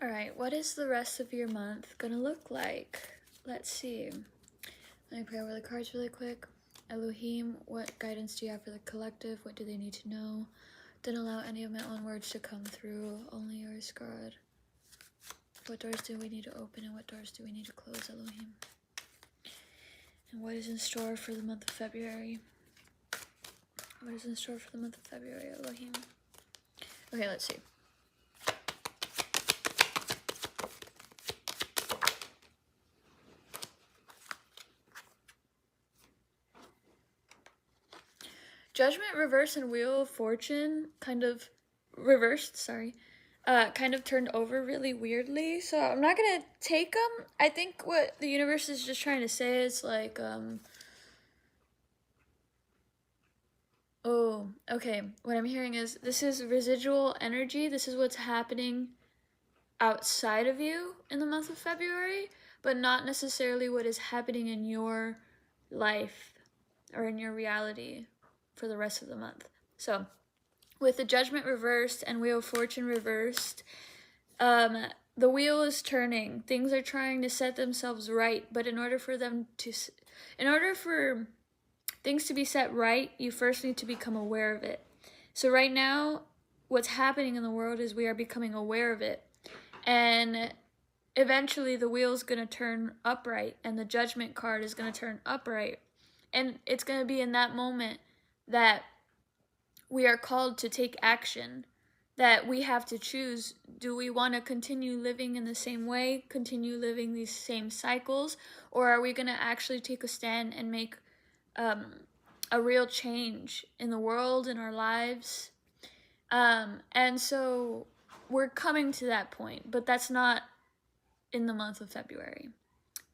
All right, what is the rest of your month gonna look like? Let's see. Let me pray over the cards really quick. Elohim, what guidance do you have for the collective? What do they need to know? Don't allow any of my own words to come through. Only yours, God. What doors do we need to open and what doors do we need to close, Elohim? And what is in store for the month of February? What is in store for the month of February, Elohim? Okay, let's see. Judgment, Reverse, and Wheel of Fortune kind of kind of turned over really weirdly. So I'm not gonna take them. I think what the universe is just trying to say is like, oh, okay. What I'm hearing is this is residual energy. This is what's happening outside of you in the month of February, but not necessarily what is happening in your life or in your reality for the rest of the month. So with the Judgment reversed and Wheel of Fortune reversed, the wheel is turning. Things are trying to set themselves right, but in order for things to be set right, you first need to become aware of it. So right now, what's happening in the world is we are becoming aware of it. And eventually the wheel's going to turn upright and the Judgment card is going to turn upright. And it's going to be in that moment that we are called to take action, that we have to choose. Do we want to continue living in the same way, continue living these same cycles, or are we going to actually take a stand and make a real change in the world, in our lives? And so we're coming to that point, but that's not in the month of February.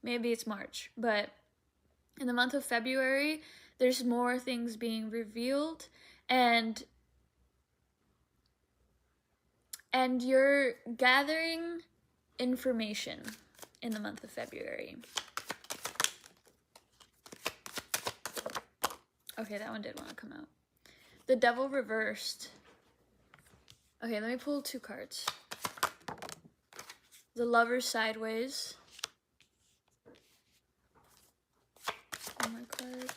Maybe it's March, but in the month of February, there's more things being revealed, and you're gathering information in the month of February. Okay, that one did want to come out. The Devil reversed. Okay, let me pull 2 cards. The Lover sideways. One more card.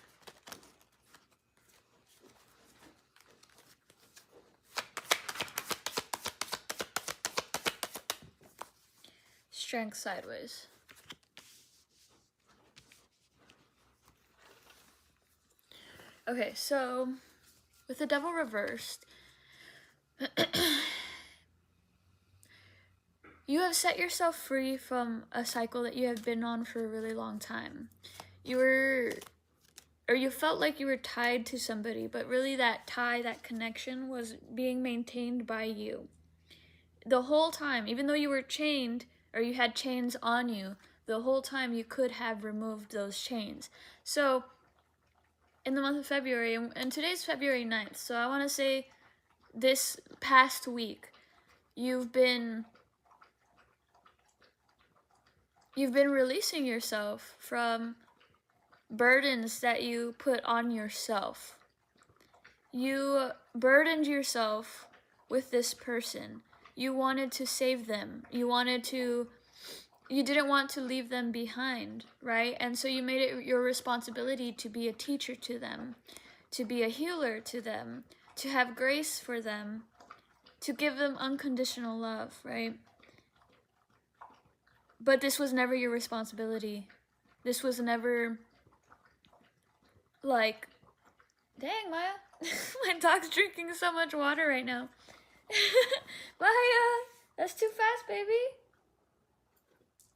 Strength sideways. Okay, so with the Devil reversed, you have set yourself free from a cycle that you have been on for a really long time. You felt like you were tied to somebody, but really that tie, that connection was being maintained by you. The whole time, even though you were chained, or you had chains on you, the whole time you could have removed those chains. So in the month of February, and today's February 9th, so I want to say this past week, you've been releasing yourself from burdens that you put on yourself. You burdened yourself with this person. You wanted to save them. You didn't want to leave them behind, right? And so you made it your responsibility to be a teacher to them, to be a healer to them, to have grace for them, to give them unconditional love, right? But this was never your responsibility. This was never like, dang, Maya, my dog's drinking so much water right now. Maya, that's too fast, baby.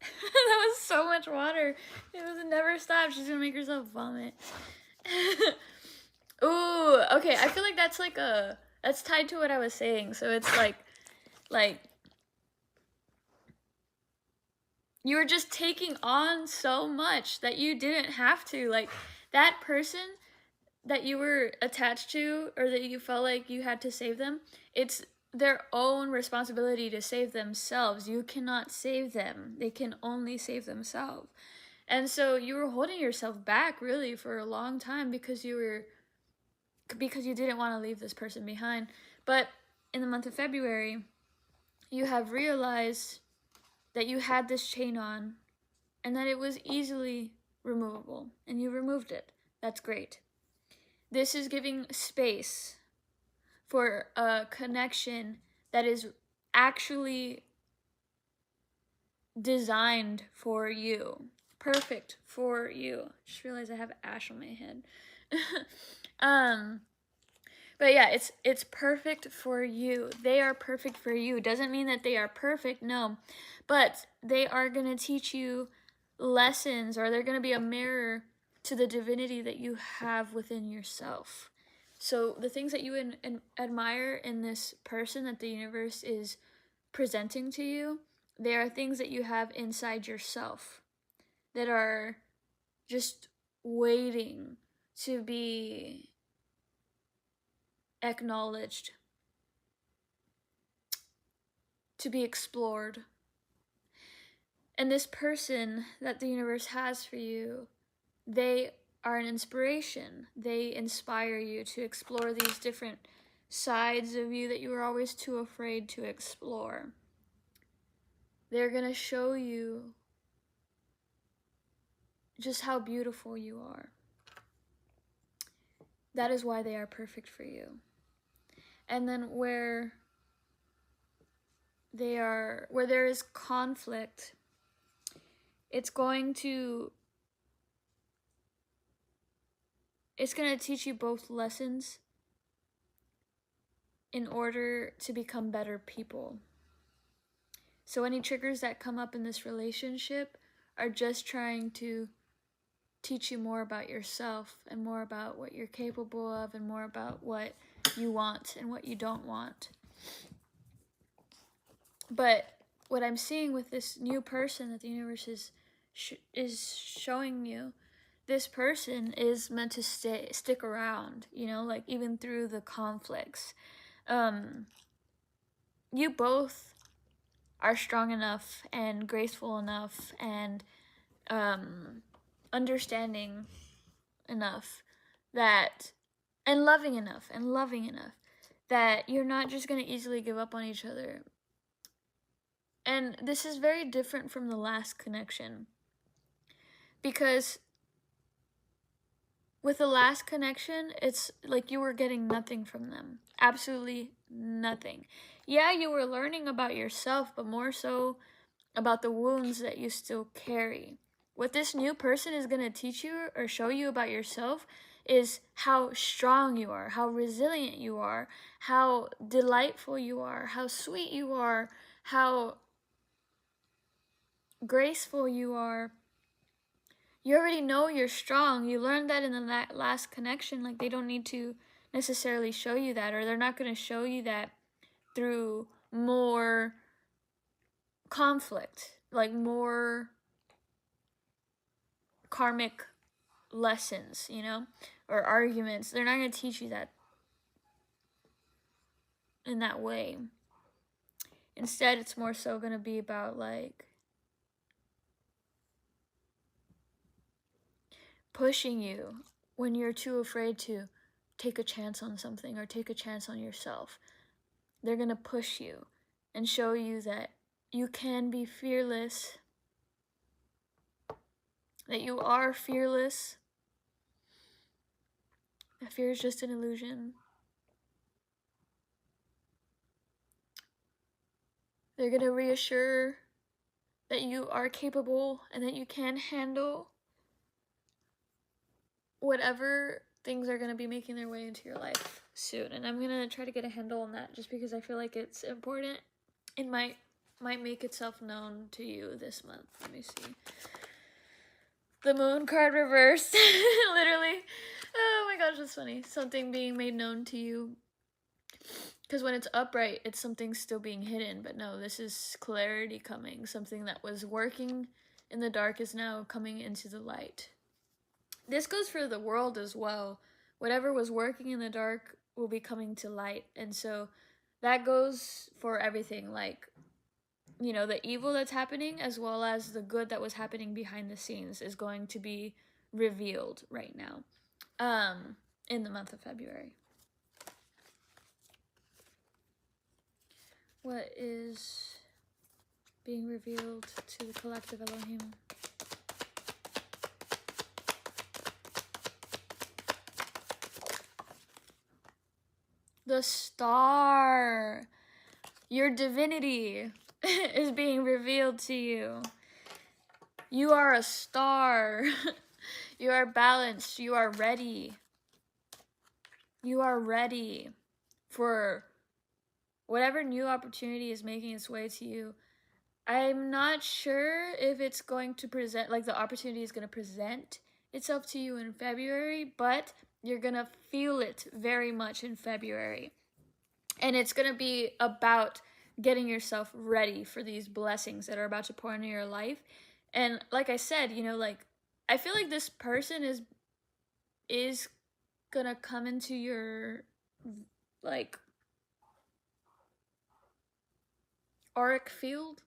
That was so much water. It was never stop. She's gonna make herself vomit. Ooh, okay. I feel like that's tied to what I was saying. So it's like you were just taking on so much that you didn't have to. Like that person that you were attached to, or that you felt like you had to save them, it's their own responsibility to save themselves. You cannot save them. They can only save themselves. And so you were holding yourself back really for a long time because you didn't want to leave this person behind. But in the month of February, you have realized that you had this chain on and that it was easily removable, and you removed it. That's great. This is giving space for a connection that is actually designed for you, perfect for you. Just realized I have ash on my head. But yeah, it's perfect for you. They are perfect for you. Doesn't mean that they are perfect, no, but they are gonna teach you lessons, or they're gonna be a mirror to the divinity that you have within yourself. So the things that you admire in this person that the universe is presenting to you, they are things that you have inside yourself that are just waiting to be acknowledged, to be explored. And this person that the universe has for you, they are an inspiration. They inspire you to explore these different sides of you that you were always too afraid to explore. They're going to show you just how beautiful you are. That is why they are perfect for you. And then where there is conflict, it's going to teach you both lessons in order to become better people. So any triggers that come up in this relationship are just trying to teach you more about yourself and more about what you're capable of and more about what you want and what you don't want. But what I'm seeing with this new person that the universe is showing you, this person is meant to stick around, you know, like even through the conflicts. You both are strong enough and graceful enough and understanding enough that, and loving enough that you're not just going to easily give up on each other. And this is very different from the last connection, because with the last connection, it's like you were getting nothing from them. Absolutely nothing. Yeah, you were learning about yourself, but more so about the wounds that you still carry. What this new person is going to teach you or show you about yourself is how strong you are, how resilient you are, how delightful you are, how sweet you are, how graceful you are. You already know you're strong. You learned that in the last connection. Like, they don't need to necessarily show you that, or they're not going to show you that through more conflict, like more karmic lessons, you know, or arguments. They're not going to teach you that in that way. Instead, it's more so going to be about like pushing you when you're too afraid to take a chance on something or take a chance on yourself. They're going to push you and show you that you can be fearless, that you are fearless. Fear is just an illusion. They're going to reassure that you are capable and that you can handle whatever things are going to be making their way into your life soon. And I'm going to try to get a handle on that just because I feel like it's important. It might make itself known to you this month. Let me see. The moon card reversed. Literally. Oh my gosh, that's funny. Something being made known to you. Because when it's upright, it's something still being hidden. But no, this is clarity coming. Something that was working in the dark is now coming into the light. This goes for the world as well. Whatever was working in the dark will be coming to light. And so that goes for everything. Like, you know, the evil that's happening as well as the good that was happening behind the scenes is going to be revealed right now in the month of February. What is being revealed to the collective Elohim. The star, your divinity, is being revealed to you. You are a star. You are balanced. You are ready. You are ready for whatever new opportunity is making its way to you. I'm not sure if it's going to present, like the opportunity is going to present itself to you in February, but you're going to feel it very much in February. And it's going to be about getting yourself ready for these blessings that are about to pour into your life. And like I said, you know, like, I feel like this person is going to come into your, like, auric field?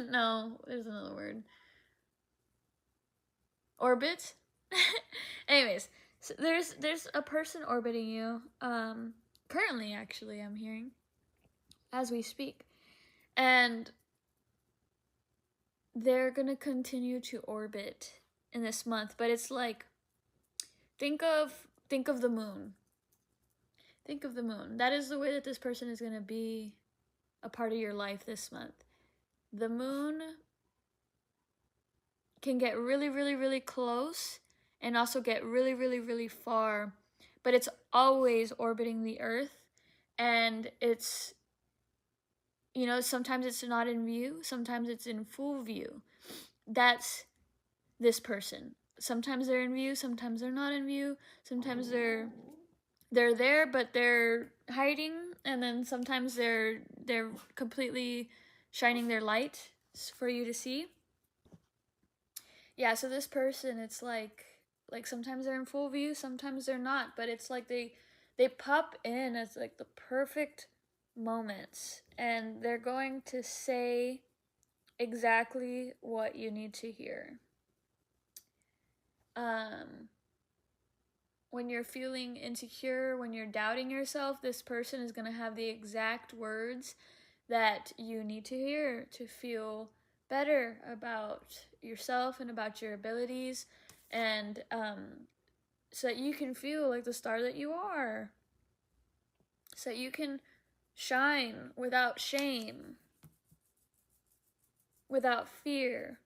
No, there's another word. Orbit? Anyways, so there's a person orbiting you. Currently, actually, I'm hearing, as we speak. And they're gonna continue to orbit in this month, but it's like, think of the moon. Think of the moon. That is the way that this person is gonna be a part of your life this month. The moon can get really, really, really close and also get really, really, really far, but it's always orbiting the earth. And it's, you know, sometimes it's not in view, sometimes it's in full view. That's this person. Sometimes they're in view, sometimes they're not in view, sometimes they're there but they're hiding, and then sometimes they're completely shining their light for you to see. Yeah, so this person, it's like sometimes they're in full view, sometimes they're not, but it's like they pop in as like the perfect moments, and they're going to say exactly what you need to hear. When you're feeling insecure, when you're doubting yourself, this person is going to have the exact words that you need to hear to feel better about yourself and about your abilities, and so that you can feel like the star that you are, so that you can shine without shame, without fear.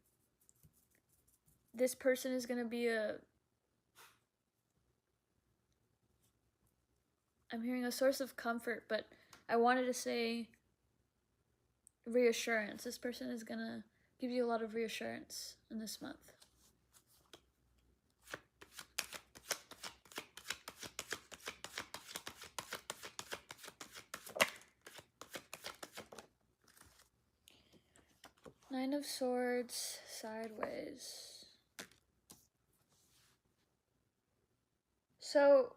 This person is going to be I'm hearing a source of comfort, but I wanted to say reassurance. This person is going to give you a lot of reassurance in this month. Nine of Swords sideways. So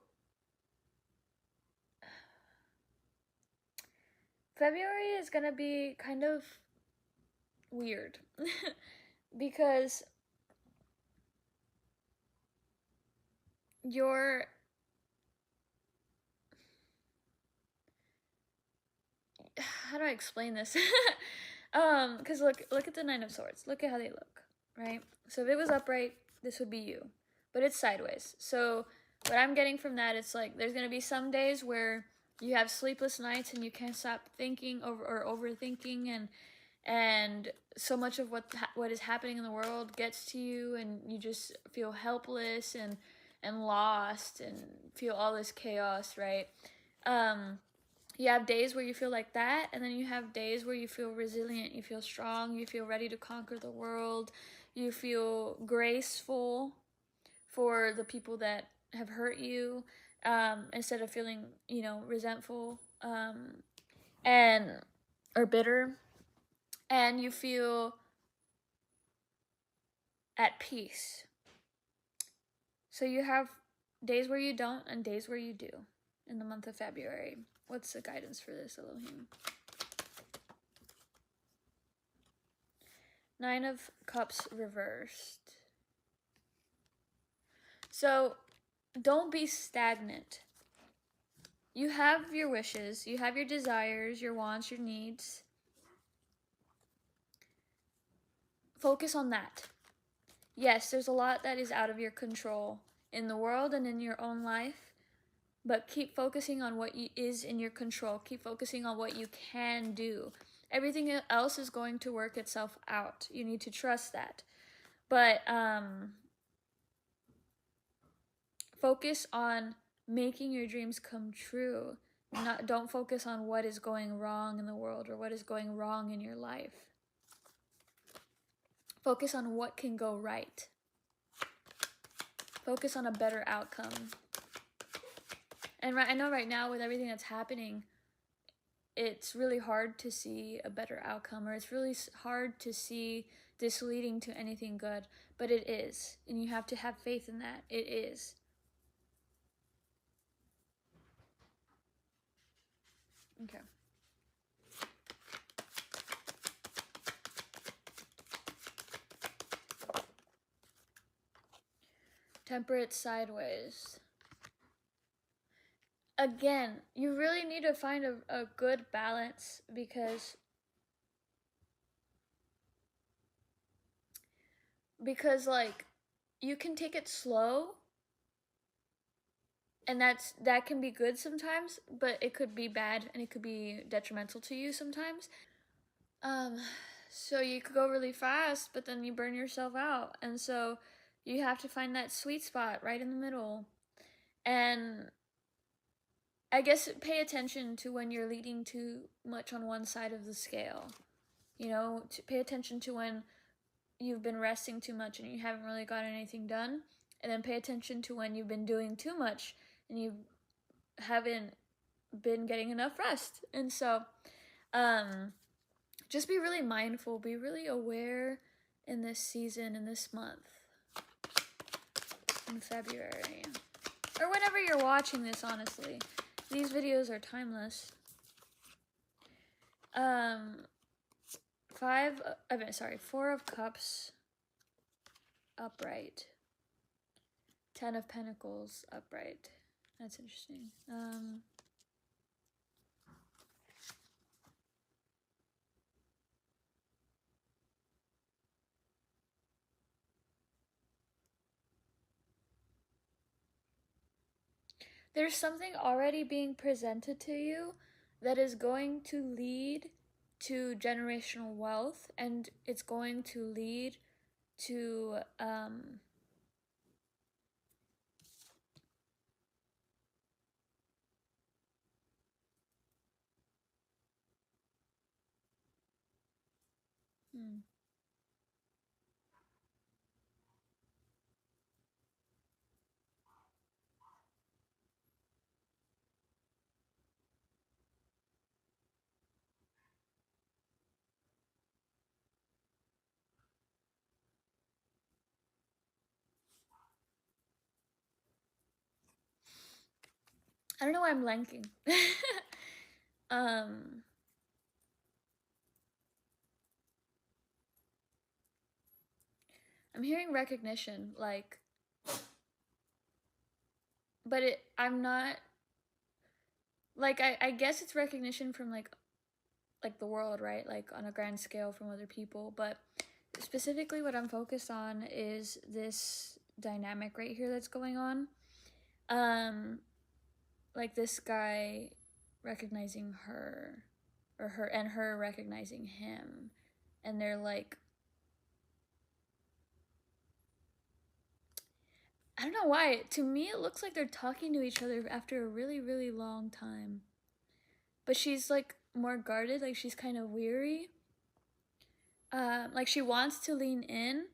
February is going to be kind of weird because you're how do I explain this? Because look at the Nine of Swords. Look at how they look, right? So if it was upright, this would be you, but it's sideways. So what I'm getting from that, it's like there's gonna be some days where you have sleepless nights and you can't stop thinking or overthinking, and so much of what is happening in the world gets to you, and you just feel helpless and lost and feel all this chaos, right? You have days where you feel like that, and then you have days where you feel resilient, you feel strong, you feel ready to conquer the world, you feel graceful for the people that have hurt you, instead of feeling, you know, resentful, and or bitter, and you feel at peace. So you have days where you don't and days where you do in the month of February. What's the guidance for this, Elohim? Nine of Cups reversed. So don't be stagnant. You have your wishes, you have your desires, your wants, your needs. focus on that. Yes, there's a lot that is out of your control in the world and in your own life, but keep focusing on what is in your control. Keep focusing on what you can do. Everything else is going to work itself out. You need to trust that. But focus on making your dreams come true. Don't focus on what is going wrong in the world or what is going wrong in your life. Focus on what can go right. Focus on a better outcome. And I know right now with everything that's happening, it's really hard to see a better outcome, or it's really hard to see this leading to anything good, but it is. And you have to have faith in that. It is. Okay. Temperate sideways. Again, you really need to find a good balance, because like, you can take it slow, and that can be good sometimes, but it could be bad and it could be detrimental to you sometimes. So you could go really fast, but then you burn yourself out, and so you have to find that sweet spot right in the middle. And I guess pay attention to when you're leading too much on one side of the scale. You know, to pay attention to when you've been resting too much and you haven't really gotten anything done, and then pay attention to when you've been doing too much and you haven't been getting enough rest. And so just be really mindful, be really aware in this season, in this month, in February, or whenever you're watching this. Honestly, these videos are timeless. 4 of Cups upright, 10 of Pentacles upright. That's interesting. There's something already being presented to you that is going to lead to generational wealth, and it's going to lead to I don't know why I'm blanking. I'm hearing recognition, like, but I'm not, like, I guess it's recognition from like the world, right? Like on a grand scale from other people, but specifically what I'm focused on is this dynamic right here that's going on. Like this guy recognizing her, or her recognizing him, and they're like, I don't know why, to me it looks like they're talking to each other after a really, really long time. But she's like more guarded, like she's kind of weary. Like she wants to lean in,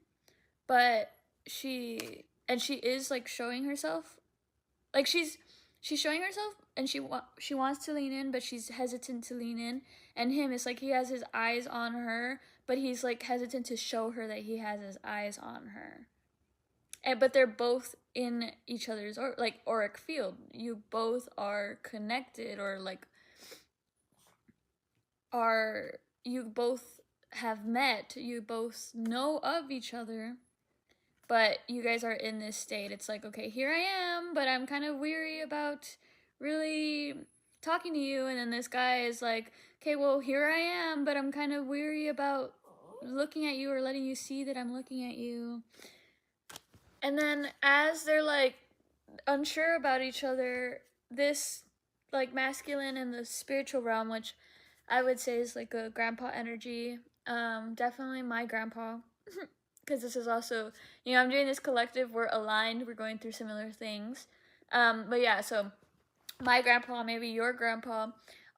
but she is like showing herself, like she's showing herself, and she wants to lean in, but she's hesitant to lean in. And him is like, he has his eyes on her, but he's like hesitant to show her that he has his eyes on her. But they're both in each other's like auric field. You both are connected, or like you both have met, you both know of each other, but you guys are in this state. It's like, okay, here I am, but I'm kind of weary about really talking to you. And then this guy is like, okay, well, here I am, but I'm kind of weary about looking at you or letting you see that I'm looking at you. And then as they're like unsure about each other, this like masculine and the spiritual realm, which I would say is like a grandpa energy, definitely my grandpa, because this is also, you know, I'm doing this collective, we're aligned, we're going through similar things. But yeah, so my grandpa, maybe your grandpa,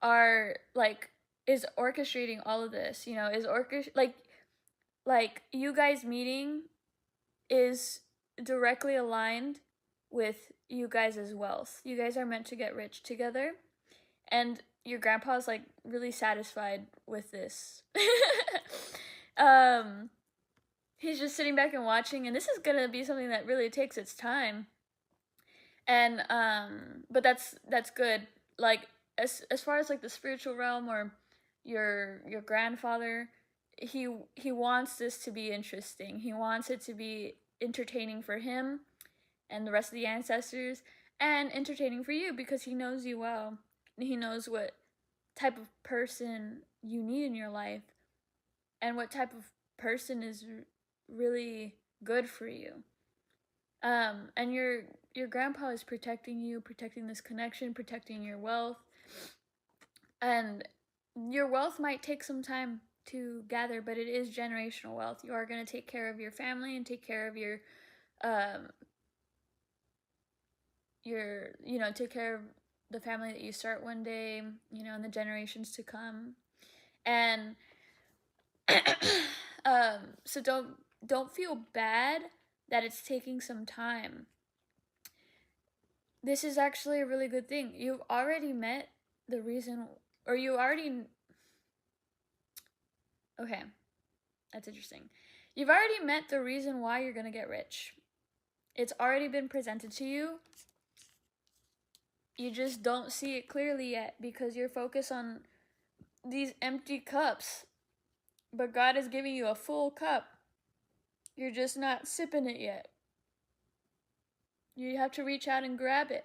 are like, is orchestrating all of this, you know, is like you guys meeting is directly aligned with you guys' wealth. You guys are meant to get rich together, and your grandpa's like really satisfied with this. um he's just sitting back and watching, and this is gonna be something that really takes its time. And but that's good. Like as far as like the spiritual realm or your grandfather, he wants this to be interesting. He wants it to be entertaining for him and the rest of the ancestors, and entertaining for you because he knows you well. He knows what type of person you need in your life and what type of person is really good for you. And your grandpa is protecting you, protecting this connection, protecting your wealth. And your wealth might take some time to gather, but it is generational wealth. You are going to take care of your family and take care of you know, take care of the family that you start one day, you know, and the generations to come. And so don't feel bad that it's taking some time. This is actually a really good thing. You've already met the reason, or you already, okay, that's interesting. You've already met the reason why you're gonna get rich. It's already been presented to you. You just don't see it clearly yet because you're focused on these empty cups. But God is giving you a full cup. You're just not sipping it yet. You have to reach out and grab it.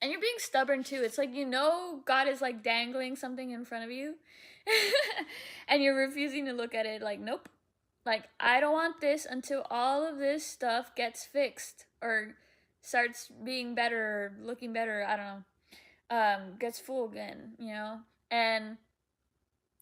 And you're being stubborn too. It's like, you know, God is like dangling something in front of you. And you're refusing to look at it. Like, nope. Like, I don't want this until all of this stuff gets fixed or starts being better or looking better. I don't know. Gets full again, you know? And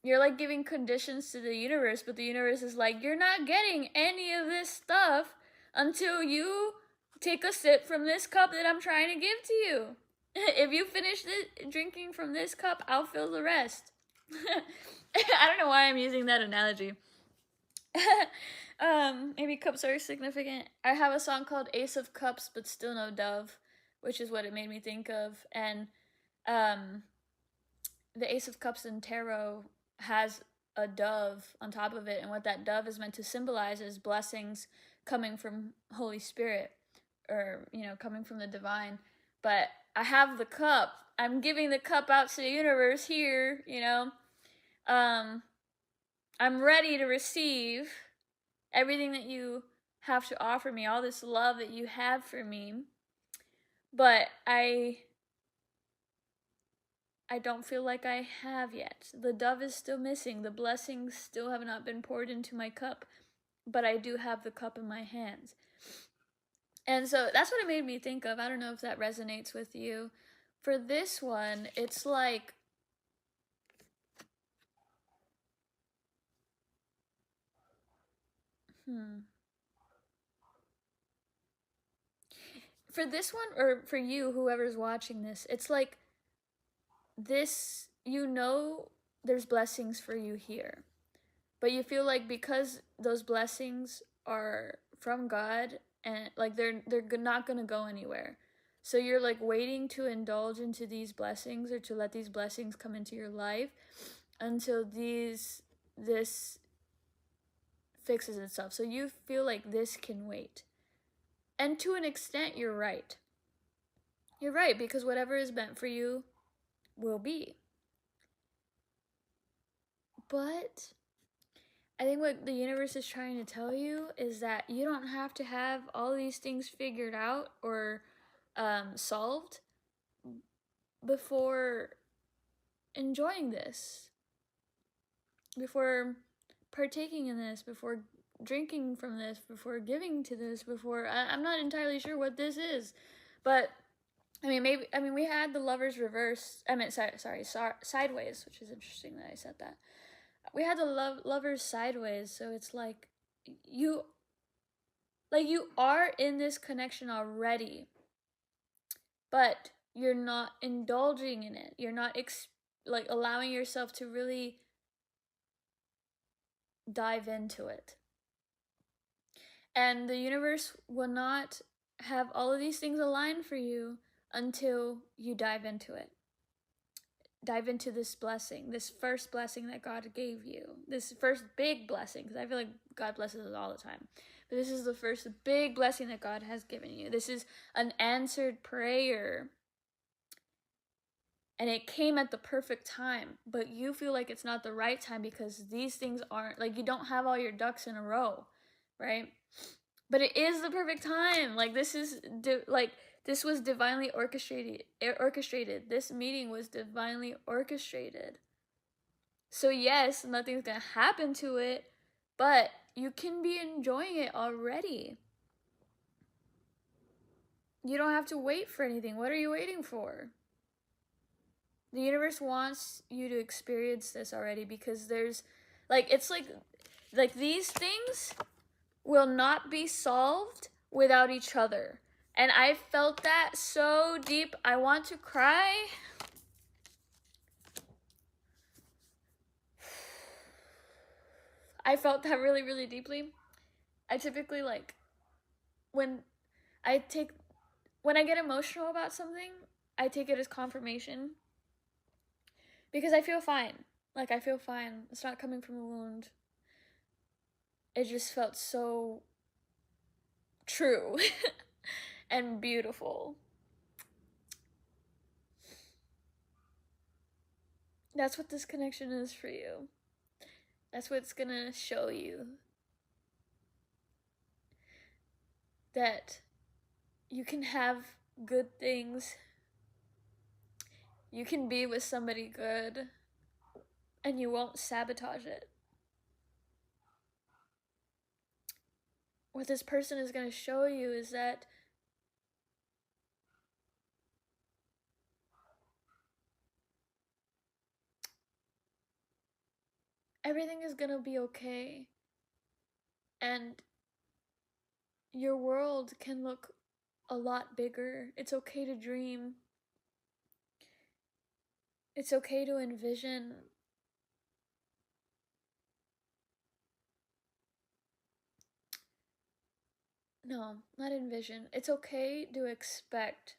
you're like giving conditions to the universe, but the universe is like, you're not getting any of this stuff until you take a sip from this cup that I'm trying to give to you. If you finish drinking from this cup, I'll fill the rest. I don't know why I'm using that analogy. Maybe cups are significant. I have a song called Ace of Cups, but still no dove, which is what it made me think of. And the Ace of Cups in tarot has a dove on top of it, and what that dove is meant to symbolize is blessings coming from Holy Spirit, or, you know, coming from the divine. But I have the cup. I'm giving the cup out to the universe here, you know. I'm ready to receive everything that you have to offer me, all this love that you have for me. But I don't feel like I have yet. The dove is still missing. The blessings still have not been poured into my cup. But I do have the cup in my hands. And so that's what it made me think of. I don't know if that resonates with you. For this one, it's like, for this one, or for you, whoever's watching this, it's like this, you know, there's blessings for you here. But you feel like because those blessings are from God, and like they're not going to go anywhere. So you're like waiting to indulge into these blessings, or to let these blessings come into your life until this fixes itself. So you feel like this can wait. And to an extent, you're right. You're right, because whatever is meant for you will be. But I think what the universe is trying to tell you is that you don't have to have all these things figured out or solved before enjoying this, before partaking in this, before drinking from this, before giving to this, before I'm not entirely sure what this is, but we had the lovers reverse. Sideways, which is interesting that I said that. We had the lovers sideways, so it's like you are in this connection already, but you're not indulging in it. You're not allowing yourself to really dive into it. And the universe will not have all of these things aligned for you until you dive into it. Dive into this blessing, this first blessing that God gave you, this first big blessing, because I feel like God blesses us all the time. But this is the first big blessing that God has given you. This is an answered prayer. And it came at the perfect time, but you feel like it's not the right time because these things aren't, like, you don't have all your ducks in a row, right? But it is the perfect time. Like, this was divinely orchestrated. This meeting was divinely orchestrated. So yes, nothing's gonna happen to it, but you can be enjoying it already. You don't have to wait for anything. What are you waiting for? The universe wants you to experience this already, because there's it's like these things will not be solved without each other. And I felt that so deep. I want to cry. I felt that really, really deeply. I typically, when I get emotional about something, I take it as confirmation. Because I feel fine. I feel fine. It's not coming from a wound. It just felt so true and beautiful. That's what this connection is for you. That's what it's gonna show you. That you can have good things. You can be with somebody good, and you won't sabotage it. What this person is going to show you is that everything is going to be okay. And your world can look a lot bigger. It's okay to dream. It's okay to envision. No, not envision. It's okay to expect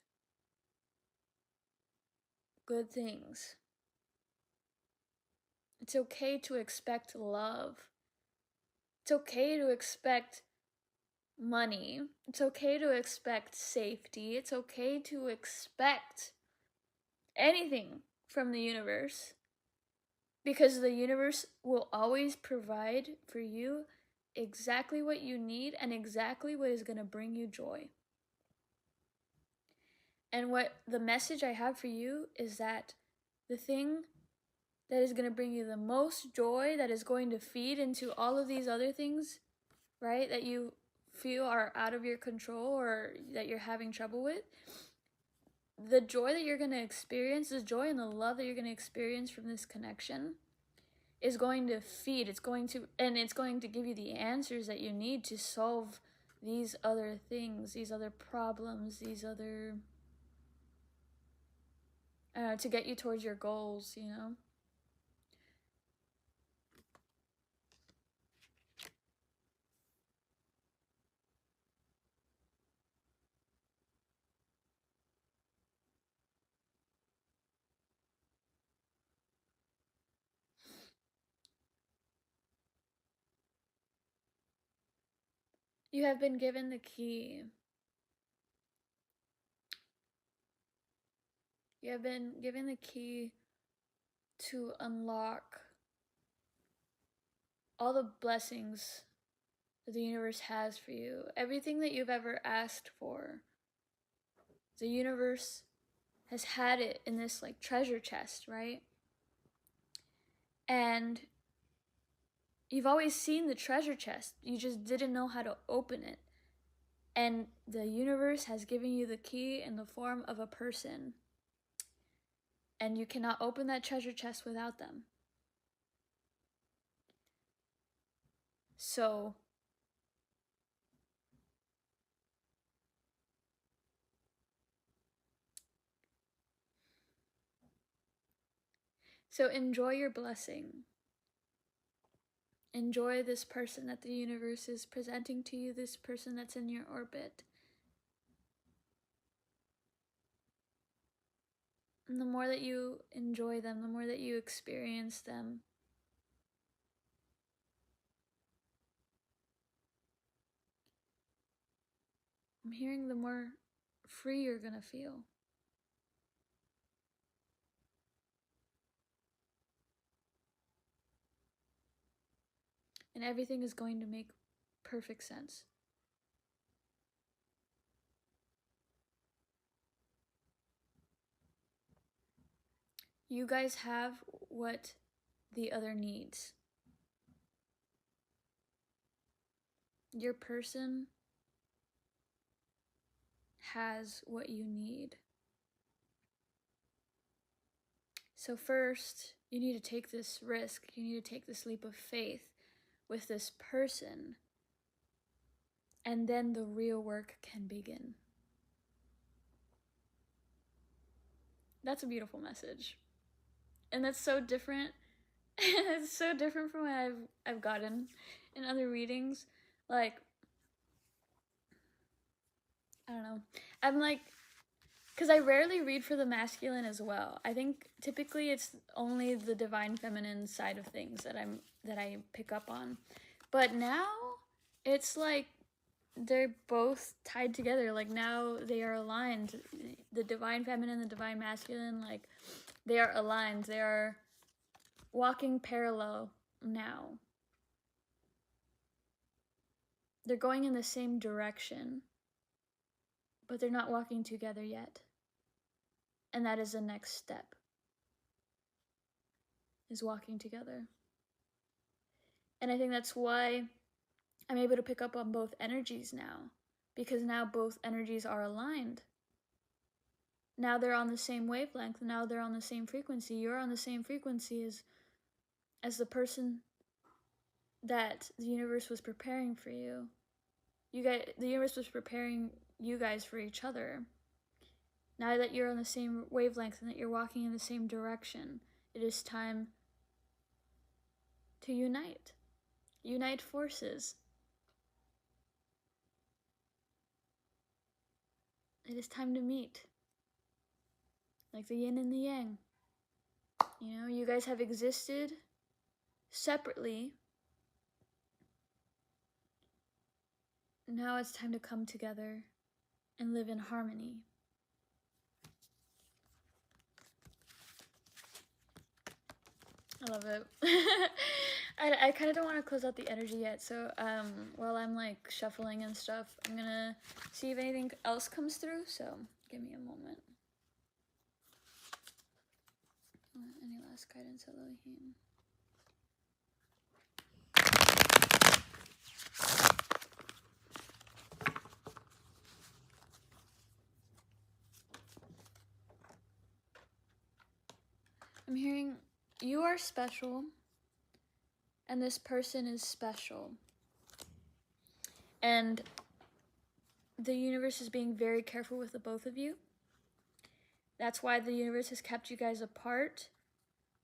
good things. It's okay to expect love. It's okay to expect money. It's okay to expect safety. It's okay to expect anything from the universe, because the universe will always provide for you exactly what you need and exactly what is going to bring you joy. And what the message I have for you is that the thing that is going to bring you the most joy, that is going to feed into all of these other things, right, that you feel are out of your control or that you're having trouble with, the joy that you're going to experience, the joy and the love that you're going to experience from this connection is going to feed. It's going to give you the answers that you need to solve these other things, these other problems, these other to get you towards your goals, you know. You have been given the key. You have been given the key to unlock all the blessings that the universe has for you. Everything that you've ever asked for, the universe has had it in this like treasure chest, right? And you've always seen the treasure chest, you just didn't know how to open it. And the universe has given you the key in the form of a person. And you cannot open that treasure chest without them. So enjoy your blessing. Enjoy this person that the universe is presenting to you, this person that's in your orbit. And the more that you enjoy them, the more that you experience them, I'm hearing the more free you're gonna feel. And everything is going to make perfect sense. You guys have what the other needs. Your person has what you need. So first, you need to take this risk. You need to take this leap of faith with this person. And then the real work can begin. That's a beautiful message. And that's so different. It's so different from what I've gotten in other readings. Like, I don't know. I'm like, because I rarely read for the masculine as well. I think typically it's only the divine feminine side of things that I pick up on. But now it's like they're both tied together. Like now they are aligned. The divine feminine, the divine masculine, like they are aligned. They are walking parallel now. They're going in the same direction, but they're not walking together yet. And that is the next step, is walking together. And I think that's why I'm able to pick up on both energies now, because now both energies are aligned. Now they're on the same wavelength. Now they're on the same frequency. You're on the same frequency as the person that the universe was preparing for you. The universe was preparing you guys for each other. Now that you're on the same wavelength and that you're walking in the same direction, it is time to unite. Unite forces. It is time to meet. Like the yin and the yang. You know, you guys have existed separately. Now it's time to come together and live in harmony. I love it. I kind of don't want to close out the energy yet, so while I'm like shuffling and stuff, I'm gonna see if anything else comes through, so give me a moment. Any last guidance, Elohim? I'm hearing you are special, and this person is special. And the universe is being very careful with the both of you. That's why the universe has kept you guys apart,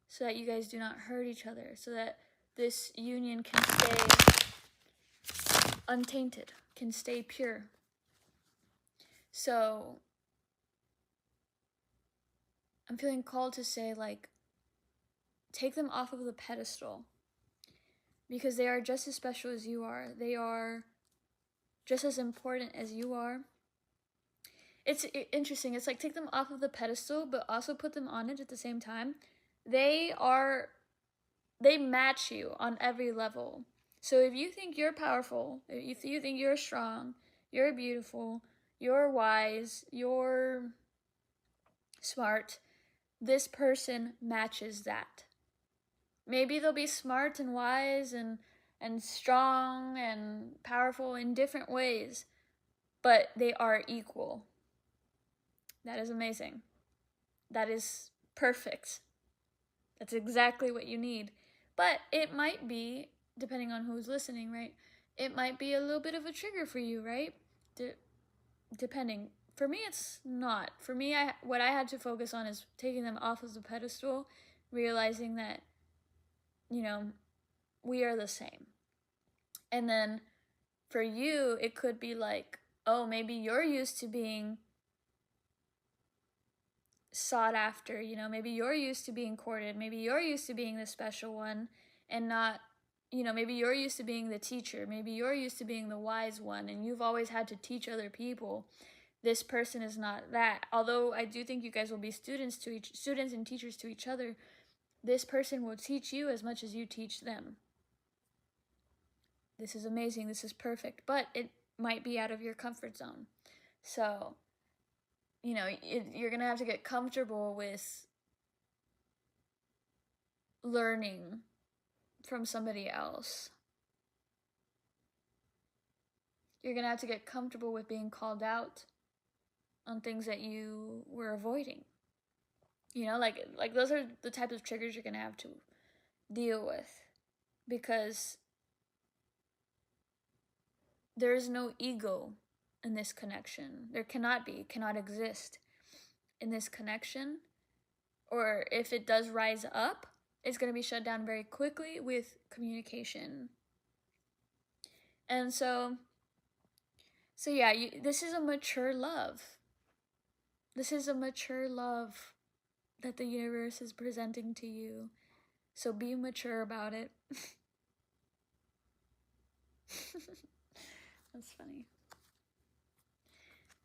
so that you guys do not hurt each other, so that this union can stay untainted, can stay pure. So I'm feeling called to say, like, take them off of the pedestal, because they are just as special as you are. They are just as important as you are. It's interesting. It's like, take them off of the pedestal, but also put them on it at the same time. They match you on every level. So if you think you're powerful, if you think you're strong, you're beautiful, you're wise, you're smart, this person matches that. Maybe they'll be smart and wise and strong and powerful in different ways, but they are equal. That is amazing. That is perfect. That's exactly what you need. But it might be, depending on who's listening, right? It might be a little bit of a trigger for you, right? Depending. For me, it's not. For me, what I had to focus on is taking them off of the pedestal, realizing that, we are the same. And then for you, it could be like, oh, maybe you're used to being sought after, maybe you're used to being courted, maybe you're used to being the special one and not, maybe you're used to being the teacher, maybe you're used to being the wise one and you've always had to teach other people. This person is not that. Although I do think you guys will be students and teachers to each other, this person will teach you as much as you teach them. This is amazing, this is perfect, but it might be out of your comfort zone. So you're going to have to get comfortable with learning from somebody else. You're going to have to get comfortable with being called out on things that you were avoiding. Like those are the type of triggers you're going to have to deal with, because there is no ego in this connection. There cannot exist in this connection. Or if it does rise up, it's going to be shut down very quickly with communication. And so yeah, this is a mature love. This is a mature love that the universe is presenting to you. So be mature about it. That's funny.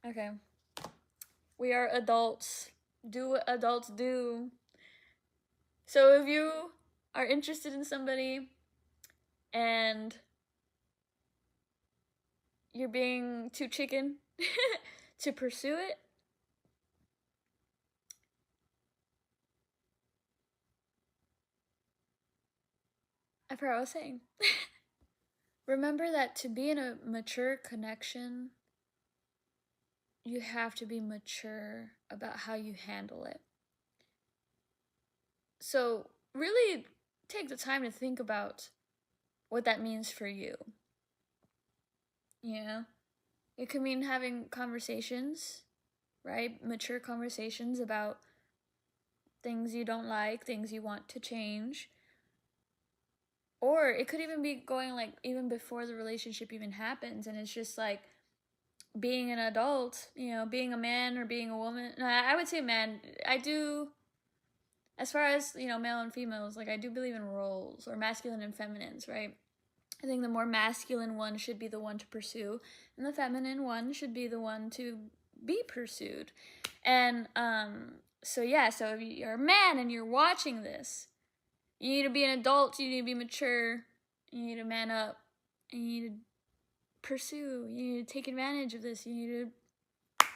Okay. We are adults. Do what adults do. So if you are interested in somebody and you're being too chicken to pursue it, I forgot what I was saying. Remember that to be in a mature connection, you have to be mature about how you handle it. So really take the time to think about what that means for you. It could mean having conversations, right? Mature conversations about things you don't like, things you want to change. Or it could even be going even before the relationship even happens, and it's just being an adult, being a man or being a woman. No, I would say man. I do, as far as, male and females, I do believe in roles, or masculine and feminines, right? I think the more masculine one should be the one to pursue, and the feminine one should be the one to be pursued. And so if you're a man and you're watching this, you need to be an adult, you need to be mature, you need to man up, and you need to pursue, you need to take advantage of this, you need to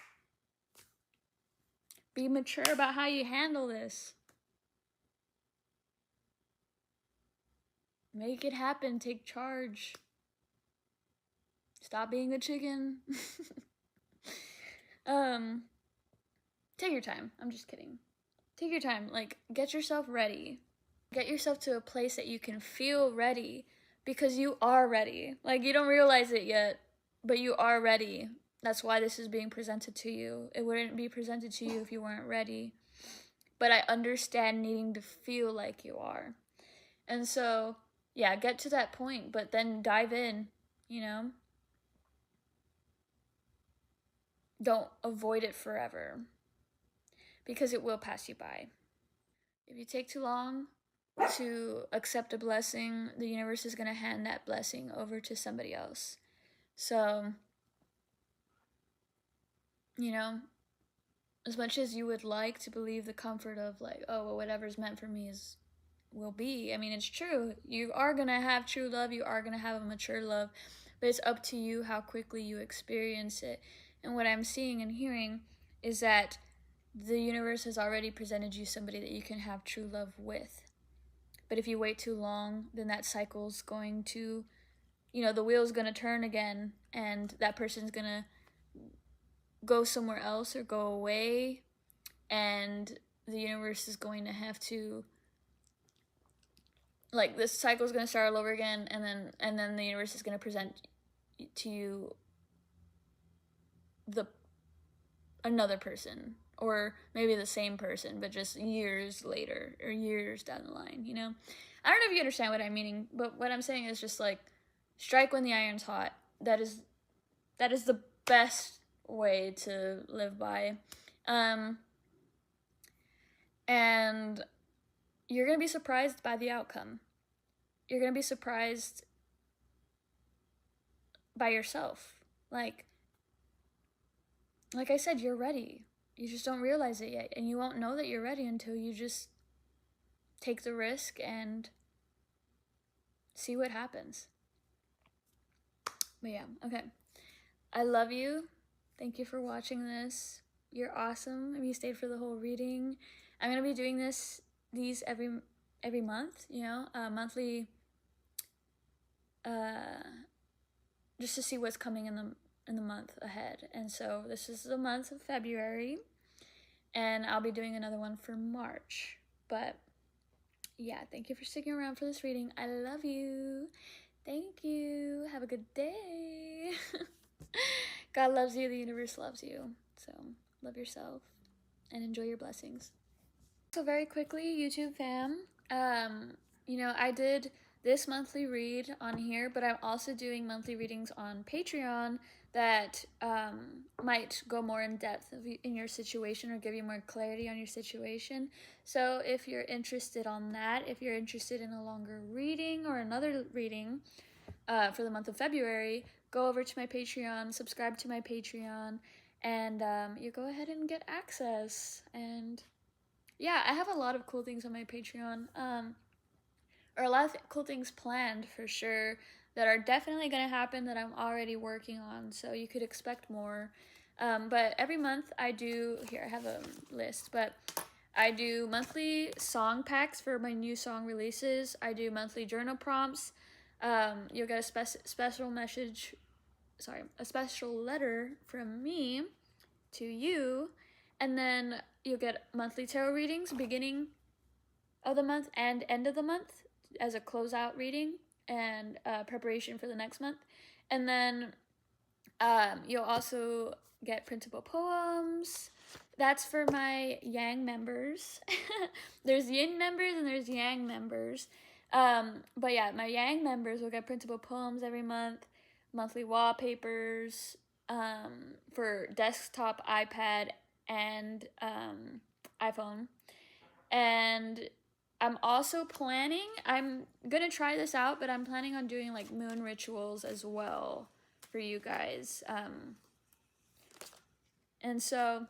be mature about how you handle this. Make it happen, take charge. Stop being the chicken. Take your time. I'm just kidding. Take your time. Get yourself ready. Get yourself to a place that you can feel ready, because you are ready. You don't realize it yet, but you are ready. That's why this is being presented to you. It wouldn't be presented to you if you weren't ready. But I understand needing to feel like you are. And so, yeah, get to that point, but then dive in, Don't avoid it forever, because it will pass you by. If you take too long to accept a blessing, the universe is going to hand that blessing over to somebody else. So, as much as you would like to believe the comfort of whatever's meant for me will be. I mean, it's true. You are going to have true love. You are going to have a mature love. But it's up to you how quickly you experience it. And what I'm seeing and hearing is that the universe has already presented you somebody that you can have true love with. But if you wait too long, then that cycle's going to, the wheel's going to turn again, and that person's going to go somewhere else or go away, and the universe is going to have to, like, this cycle's going to start all over again, and then the universe is going to present to you another person, or maybe the same person, but just years later or years down the line, I don't know if you understand what I'm meaning, but what I'm saying is just like, strike when the iron's hot. That is the best way to live by. And you're going to be surprised by the outcome. You're going to be surprised by yourself. Like I said, you're ready. You just don't realize it yet. And you won't know that you're ready until you just take the risk and see what happens. But yeah, okay. I love you. Thank you for watching this. You're awesome if you stayed for the whole reading. I'm going to be doing these every month, monthly, just to see what's coming in the month ahead. And so this is the month of February, and I'll be doing another one for March. But yeah, thank you for sticking around for this reading. I love you. Thank you. Have a good day. God loves you. The universe loves you. So love yourself and enjoy your blessings. So very quickly, YouTube fam, I did this monthly read on here, but I'm also doing monthly readings on Patreon that might go more in depth in your situation or give you more clarity on your situation. So if you're interested on that, if you're interested in a longer reading or another reading for the month of February, go over to my Patreon, subscribe to my Patreon, and you go ahead and get access. And yeah, I have a lot of cool things on my Patreon, or a lot of cool things planned for sure that are definitely going to happen that I'm already working on, so you could expect more. But every month I do, here I have a list, but I do monthly song packs for my new song releases. I do monthly journal prompts. You'll get a special letter from me to you, and then you'll get monthly tarot readings beginning of the month and end of the month as a closeout reading and preparation for the next month. And then you'll also get printable poems. That's for my Yang members. There's Yin members and there's Yang members. But yeah, my Yang members will get printable poems every month, monthly wallpapers for desktop, iPad, and iPhone. And I'm also planning, I'm gonna try this out, but I'm planning on doing like moon rituals as well for you guys. And so,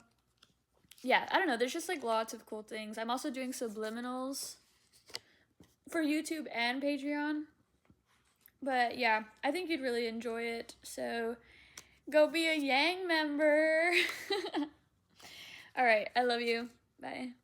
yeah, I don't know, there's just like lots of cool things. I'm also doing subliminals for YouTube and Patreon. But yeah, I think you'd really enjoy it. So go be a Yang member. All right, I love you. Bye.